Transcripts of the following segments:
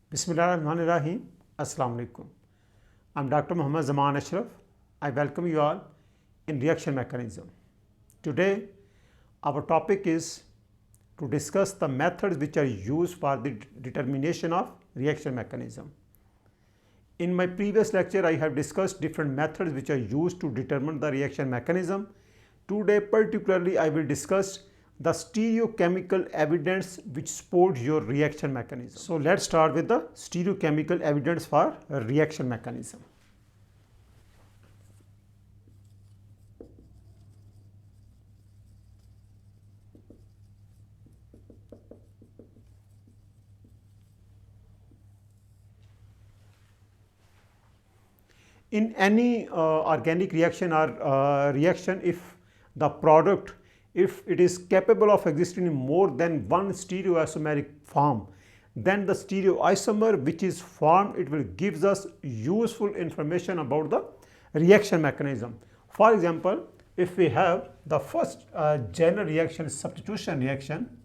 Bismillahirrahmanirrahim. Assalamu alaikum. I'm Dr. Muhammad Zaman Ashraf. I welcome you all in reaction mechanism. Today, our topic is to discuss the methods which are used for the determination of reaction mechanism. In my previous lecture, I have discussed different methods which are used to determine the reaction mechanism. Today, particularly, I will discuss the stereochemical evidence which supports your reaction mechanism. So let's start with the stereochemical evidence for a reaction mechanism. In any organic reaction or reaction, if the product, if it is capable of existing in more than one stereoisomeric form, then the stereoisomer which is formed, it will gives us useful information about the reaction mechanism. For example, if we have the first general reaction, substitution reaction,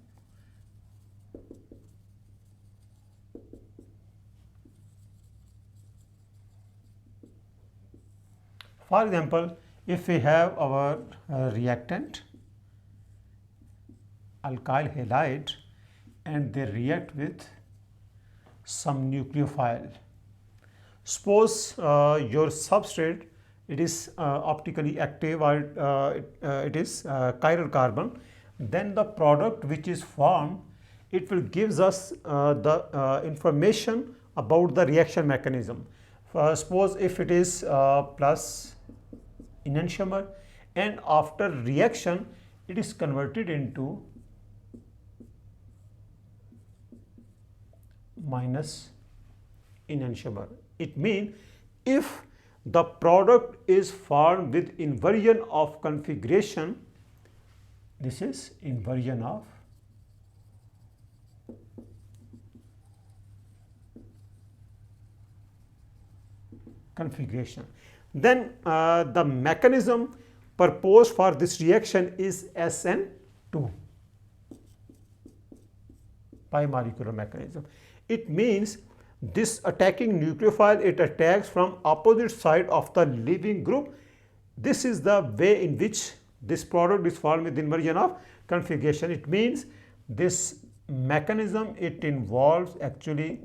for example, if we have our reactant alkyl halide and they react with some nucleophile. Suppose your substrate, it is optically active or it is chiral carbon, then the product which is formed, it will gives us the information about the reaction mechanism. Suppose if it is plus enantiomer and after reaction it is converted into minus enantiomer. It means if the product is formed with inversion of configuration, this is inversion of configuration, then the mechanism proposed for this reaction is SN2, bimolecular mechanism. It means this attacking nucleophile, it attacks from opposite side of the leaving group. This is the way in which this product is formed with inversion of configuration. It means this mechanism, it involves actually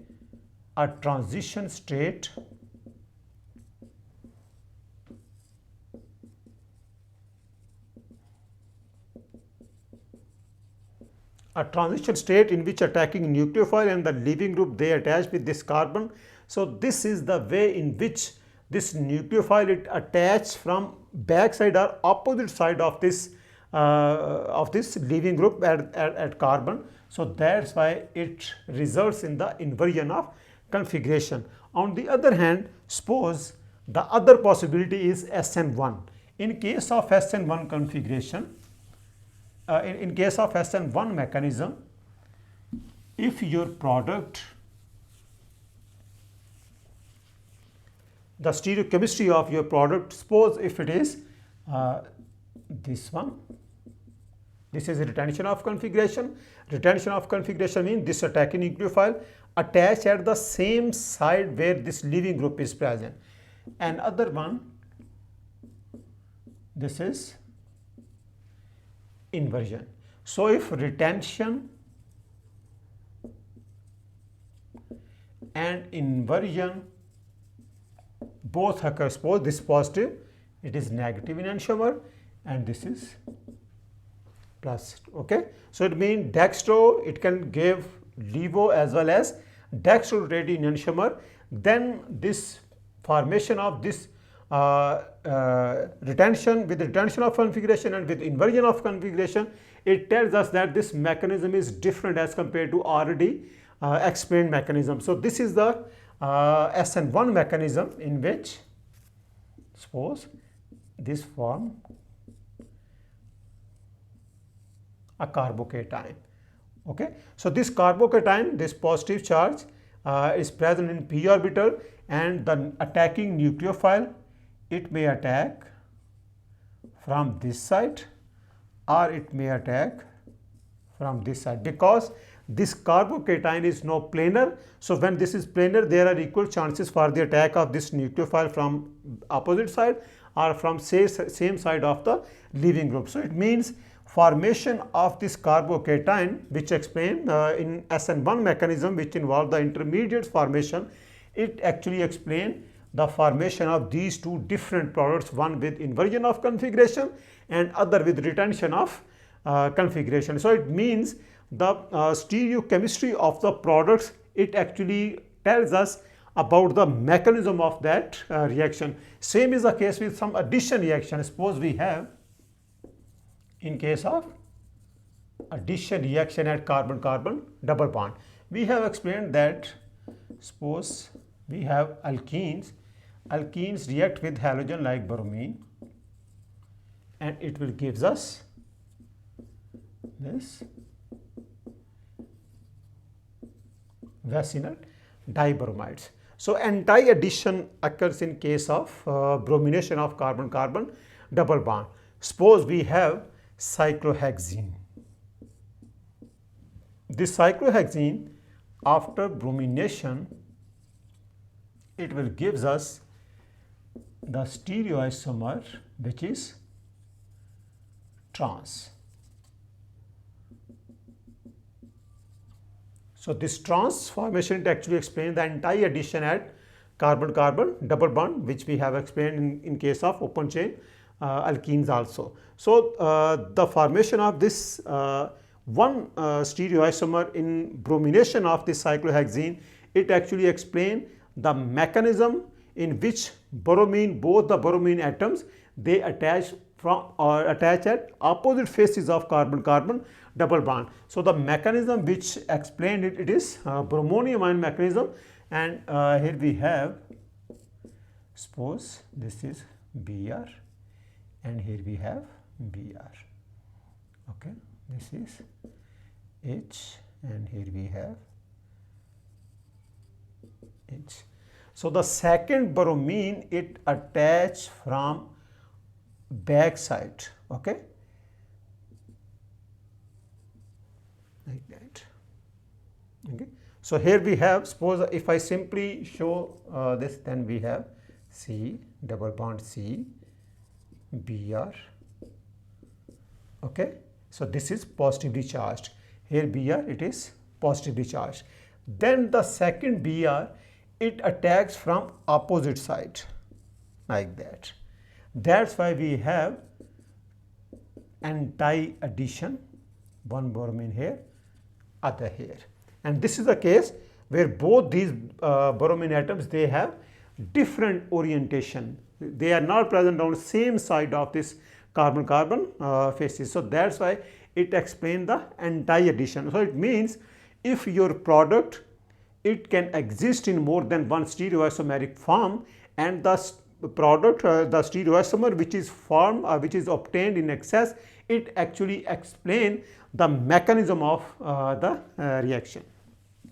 a transition state in which attacking nucleophile and the leaving group, they attach with this carbon. So this is the way in which this nucleophile, it attaches from back side or opposite side of this leaving group at carbon. So that's why it results in the inversion of configuration. On the other hand, suppose the other possibility is SN1. In case of SN1 configuration, in case of SN1 mechanism, if your product, the stereochemistry of your product, suppose if it is this one, this is retention of configuration. Retention of configuration means this attacking nucleophile attached at the same side where this leaving group is present. And other one, this is inversion. So if retention and inversion both occur, suppose this positive, it is negative enantiomer and this is plus. Okay, so it means dextro, it can give levo as well as dextro rotating enantiomer. Then this formation of this retention, with retention of configuration and with inversion of configuration, it tells us that this mechanism is different as compared to already explained mechanism. So this is the SN1 mechanism in which suppose this form a carbocation. Okay, so this carbocation, this positive charge is present in p orbital and the attacking nucleophile, it may attack from this side or it may attack from this side, because this carbocation is now planar. So when this is planar, there are equal chances for the attack of this nucleophile from opposite side or from same side of the leaving group. So it means formation of this carbocation, which explained in SN1 mechanism, which involved the intermediate formation, it actually explained the formation of these two different products, one with inversion of configuration and other with retention of configuration. So it means the stereochemistry of the products, it actually tells us about the mechanism of that reaction. Same is the case with some addition reaction. Suppose we have, in case of addition reaction at carbon-carbon double bond, we have explained that suppose we have alkenes react with halogen like bromine, and it will gives us this vicinal dibromides. So anti-addition occurs in case of bromination of carbon-carbon double bond. Suppose we have cyclohexene. This cyclohexene, after bromination, it will gives us the stereoisomer, which is trans. So this trans formation, it actually explains the anti-addition at carbon-carbon double bond, which we have explained in case of open chain alkenes also. So the formation of this one stereoisomer in bromination of this cyclohexene, it actually explains the mechanism in which bromine, both the bromine atoms, they attach at opposite faces of carbon-carbon double bond. So the mechanism which explained it is bromonium ion mechanism, and here we have, suppose this is Br and here we have Br. Okay, this is H and here we have H. So the second bromine, it attach from back side, okay, like that. Okay, so here we have, suppose if I simply show this, then we have C double bond C Br. Okay, so this is positively charged. Here Br, it is positively charged. Then the second Br, it attacks from opposite side like that. That's why we have anti-addition, one bromine here, other here. And this is the case where both these bromine atoms, they have different orientation. They are not present on the same side of this carbon-carbon faces. So that's why it explains the anti-addition. So it means if your product, it can exist in more than one stereoisomeric form, and the product, the stereoisomer which is formed, which is obtained in excess, it actually explains the mechanism of the reaction.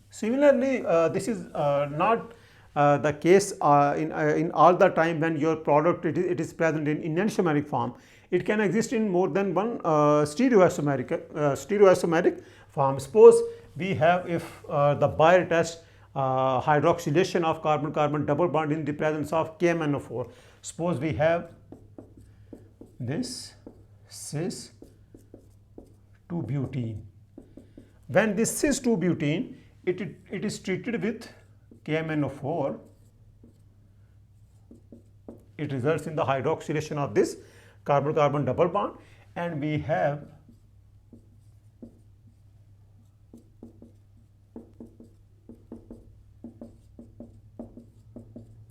Similarly, this is not the case in all the time when your product it is present in enantiomeric form. It can exist in more than one stereoisomeric form. Suppose we have, if the Bayer test hydroxylation of carbon-carbon double bond in the presence of KMnO4. Suppose we have this cis 2-butene. When this cis 2-butene, it is treated with KMnO4, it results in the hydroxylation of this carbon-carbon double bond, and we have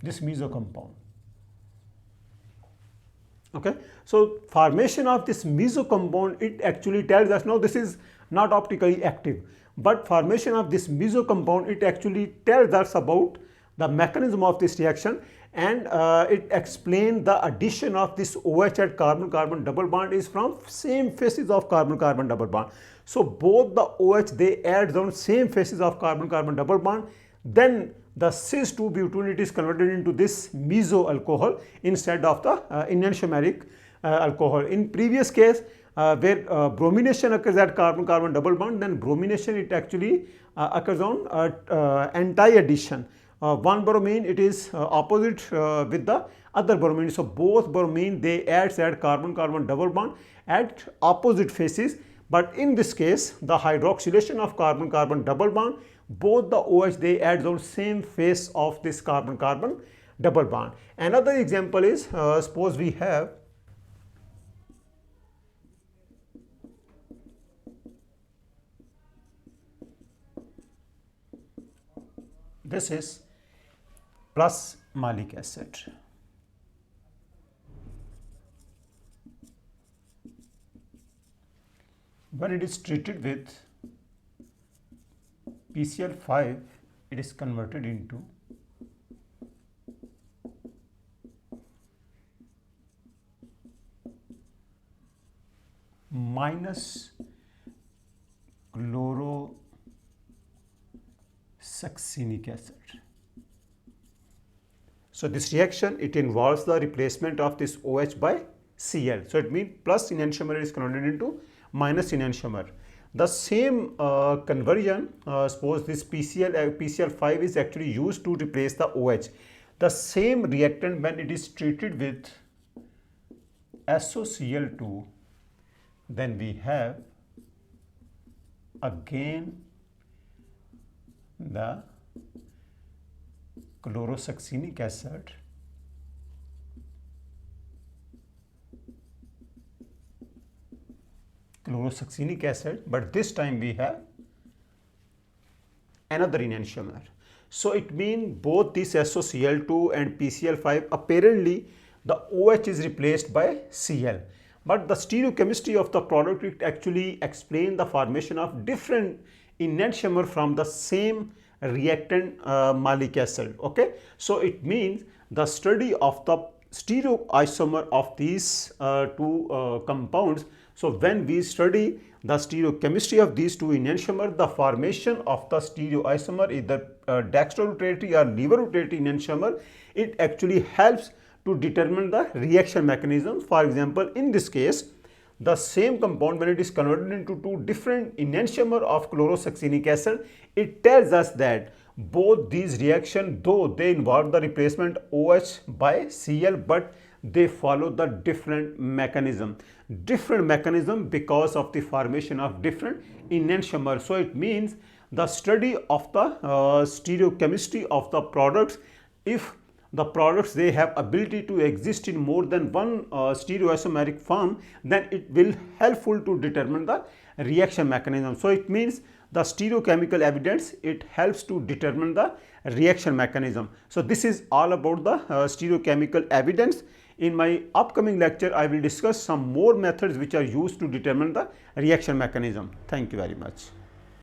this meso compound. Okay, so formation of this meso compound, it actually tells us, now this is not optically active, but formation of this meso compound, it actually tells us about the mechanism of this reaction, and it explains the addition of this OH at carbon-carbon double bond is from same faces of carbon-carbon double bond. So both the OH, they add on same faces of carbon-carbon double bond, then the cis 2-butene, it is converted into this meso alcohol instead of the enantiomeric alcohol. In previous case, where bromination occurs at carbon-carbon double bond, then bromination it actually occurs on anti-addition. One bromine it is opposite with the other bromine. So both bromine they adds at carbon-carbon double bond at opposite faces. But in this case, the hydroxylation of carbon-carbon double bond, both the OH they adds on same face of this carbon-carbon double bond. Another example is suppose we have this is plus malic acid. When it is treated with PCl5, it is converted into minus chlorosuccinic acid. So this reaction it involves the replacement of this OH by Cl. So it means plus enantiomer is converted into minus enantiomer. The same conversion, suppose this PCl5 is actually used to replace the OH. The same reactant when it is treated with SOCl2, then we have again the chlorosuccinic acid but this time we have another enantiomer. So it means both this SOCl2 and PCl5 apparently the OH is replaced by Cl. But the stereochemistry of the product it actually explains the formation of different enantiomer from the same reactant malic acid. Okay, so it means the study of the stereoisomer of these two compounds. So when we study the stereochemistry of these two enantiomer, the formation of the stereoisomer, either dextrorotatory or levorotatory enantiomer, it actually helps to determine the reaction mechanism. For example, in this case, the same compound when it is converted into two different enantiomer of chlorosuccinic acid, it tells us that both these reactions, though they involve the replacement OH by Cl, but they follow the different mechanism because of the formation of different enantiomer. So it means the study of the stereochemistry of the products, if the products they have ability to exist in more than one stereoisomeric form, then it will helpful to determine the reaction mechanism. So it means the stereochemical evidence it helps to determine the reaction mechanism. So this is all about the stereochemical evidence. In my upcoming lecture, I will discuss some more methods which are used to determine the reaction mechanism. Thank you very much.